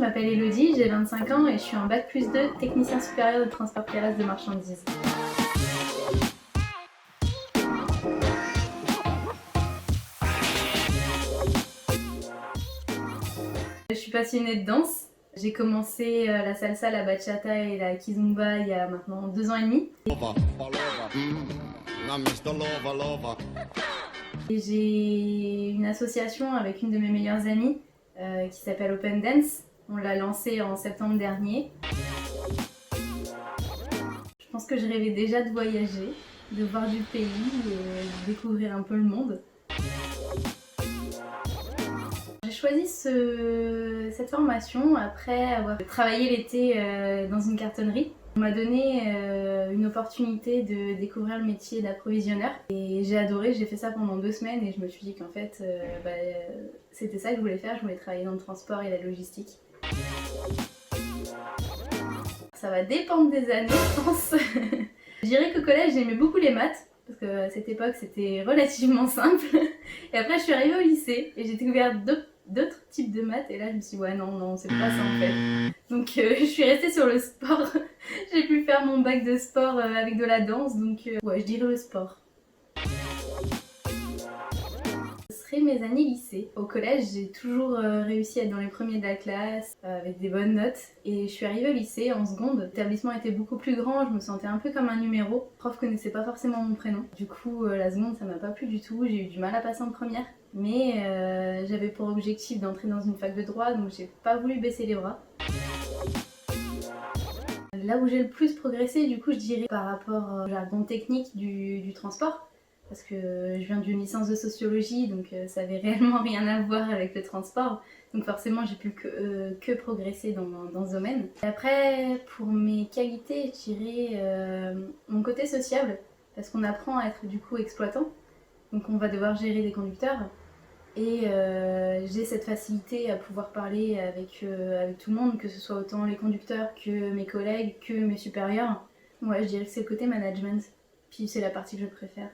m'appelle Elodie, j'ai 25 ans et je suis en bac+2 technicien supérieur de transport terrestre de marchandises. Je suis passionnée de danse. J'ai commencé la salsa, la bachata et la kizomba il y a maintenant 2 ans et demi. Et j'ai une association avec une de mes meilleures amies qui s'appelle Open Dance. On l'a lancée en septembre dernier. Je pense que je rêvais déjà de voyager, de voir du pays et de découvrir un peu le monde. J'ai choisi cette formation après avoir travaillé l'été dans une cartonnerie. On m'a donné une opportunité de découvrir le métier d'approvisionneur et j'ai adoré, j'ai fait ça pendant 2 semaines et je me suis dit qu'en fait c'était ça que je voulais faire, je voulais travailler dans le transport et la logistique. Ça va dépendre des années, je pense. Je dirais qu'au collège j'aimais beaucoup les maths parce qu'à cette époque c'était relativement simple. Et après je suis arrivée au lycée et j'ai découvert d'autres types de maths et là je me suis dit ouais non c'est pas ça en fait. Donc je suis restée sur le sport. J'ai pu faire mon bac de sport avec de la danse donc ouais je dirais le sport. Ce serait mes années lycée. Au collège j'ai toujours réussi à être dans les premiers de la classe avec des bonnes notes et je suis arrivée au lycée en seconde. L'établissement était beaucoup plus grand, je me sentais un peu comme un numéro. Le prof connaissait pas forcément mon prénom. Du coup la seconde ça m'a pas plu du tout, j'ai eu du mal à passer en première. Mais j'avais pour objectif d'entrer dans une fac de droit, donc j'ai pas voulu baisser les bras. Là où j'ai le plus progressé, du coup, je dirais par rapport au jargon technique du transport, parce que je viens d'une licence de sociologie, donc ça avait réellement rien à voir avec le transport. Donc forcément, j'ai pu que progresser dans ce domaine. Et après, pour mes qualités, je dirais mon côté sociable, parce qu'on apprend à être du coup exploitant. Donc on va devoir gérer des conducteurs. Et j'ai cette facilité à pouvoir parler avec tout le monde, que ce soit autant les conducteurs que mes collègues, que mes supérieurs. Ouais, je dirais que c'est le côté management, puis c'est la partie que je préfère.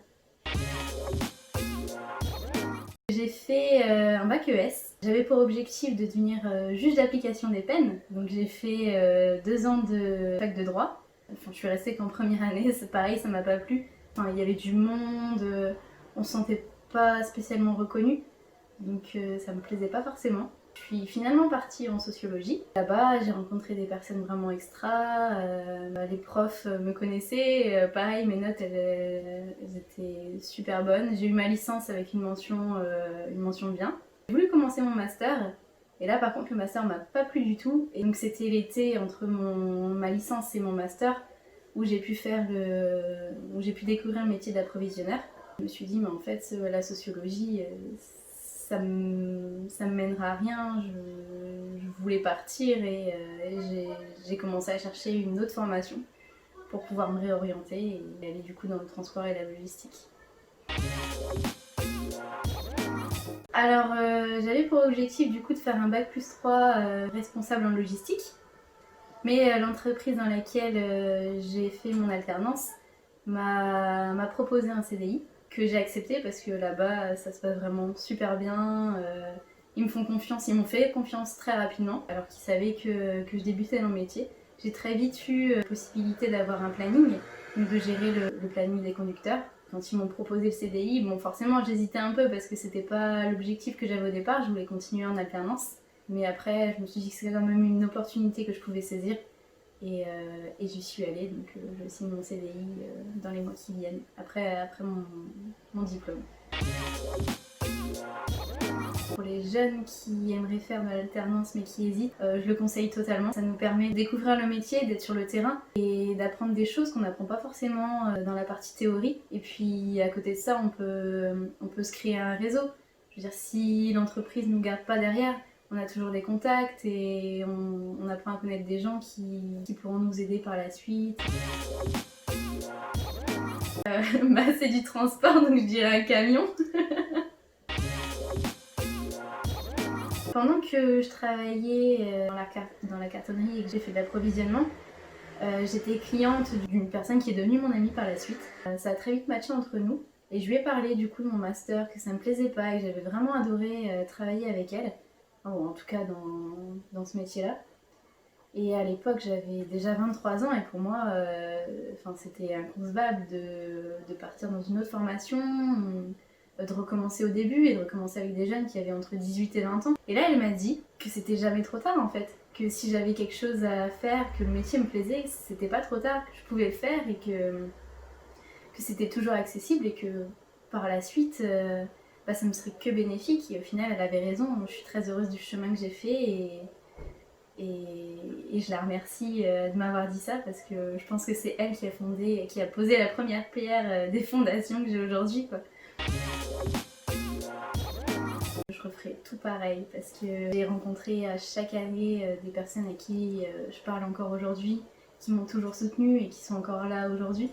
J'ai fait un bac ES. J'avais pour objectif de devenir juge d'application des peines, donc j'ai fait 2 ans de fac de droit. Enfin, je suis restée qu'en première année, c'est pareil, ça m'a pas plu. Enfin, il y avait du monde, on se sentait pas spécialement reconnu. Donc ça me plaisait pas forcément. Je suis finalement partie en sociologie. Là-bas, j'ai rencontré des personnes vraiment extra. Les profs me connaissaient. Pareil, mes notes, elles étaient super bonnes. J'ai eu ma licence avec une mention bien. J'ai voulu commencer mon master. Et là, par contre, le master m'a pas plu du tout. Et donc c'était l'été entre ma licence et mon master où j'ai pu découvrir le métier d'approvisionneur. Je me suis dit, mais en fait, la sociologie, ça me mènera à rien, je voulais partir et j'ai commencé à chercher une autre formation pour pouvoir me réorienter et aller du coup dans le transport et la logistique. Alors j'avais pour objectif du coup de faire un bac+3 responsable en logistique, mais l'entreprise dans laquelle j'ai fait mon alternance m'a proposé un CDI que j'ai accepté parce que là-bas ça se passe vraiment super bien. Ils me font confiance, ils m'ont fait confiance très rapidement alors qu'ils savaient que je débutais dans le métier. J'ai très vite eu la possibilité d'avoir un planning, donc de gérer le planning des conducteurs. Quand ils m'ont proposé le CDI, bon forcément j'hésitais un peu parce que c'était pas l'objectif que j'avais au départ, je voulais continuer en alternance. Mais après je me suis dit que c'était quand même une opportunité que je pouvais saisir. Et j'y suis allée, donc je signe mon CDI dans les mois qui viennent, après mon diplôme. Pour les jeunes qui aimeraient faire de l'alternance mais qui hésitent, je le conseille totalement. Ça nous permet de découvrir le métier, d'être sur le terrain et d'apprendre des choses qu'on n'apprend pas forcément dans la partie théorie. Et puis à côté de ça, on peut se créer un réseau. Je veux dire, si l'entreprise ne nous garde pas derrière, on a toujours des contacts et on apprend à connaître des gens qui pourront nous aider par la suite. C'est du transport, donc je dirais un camion. Pendant que je travaillais dans la cartonnerie et que j'ai fait de l'approvisionnement, j'étais cliente d'une personne qui est devenue mon amie par la suite. Ça a très vite matché entre nous et je lui ai parlé du coup de mon master, que ça me plaisait pas et que j'avais vraiment adoré travailler avec elle. en tout cas dans ce métier-là. Et à l'époque, j'avais déjà 23 ans et pour moi, c'était inconcevable de partir dans une autre formation, de recommencer au début et de recommencer avec des jeunes qui avaient entre 18 et 20 ans. Et là, elle m'a dit que c'était jamais trop tard en fait. Que si j'avais quelque chose à faire, que le métier me plaisait, c'était pas trop tard, que je pouvais le faire et que c'était toujours accessible et que par la suite, ça me serait que bénéfique. Et au final, elle avait raison. Je suis très heureuse du chemin que j'ai fait et je la remercie de m'avoir dit ça parce que je pense que c'est elle qui a fondé, qui a posé la première pierre des fondations que j'ai aujourd'hui, quoi. Je referai tout pareil parce que j'ai rencontré chaque année des personnes à qui je parle encore aujourd'hui, qui m'ont toujours soutenue et qui sont encore là aujourd'hui.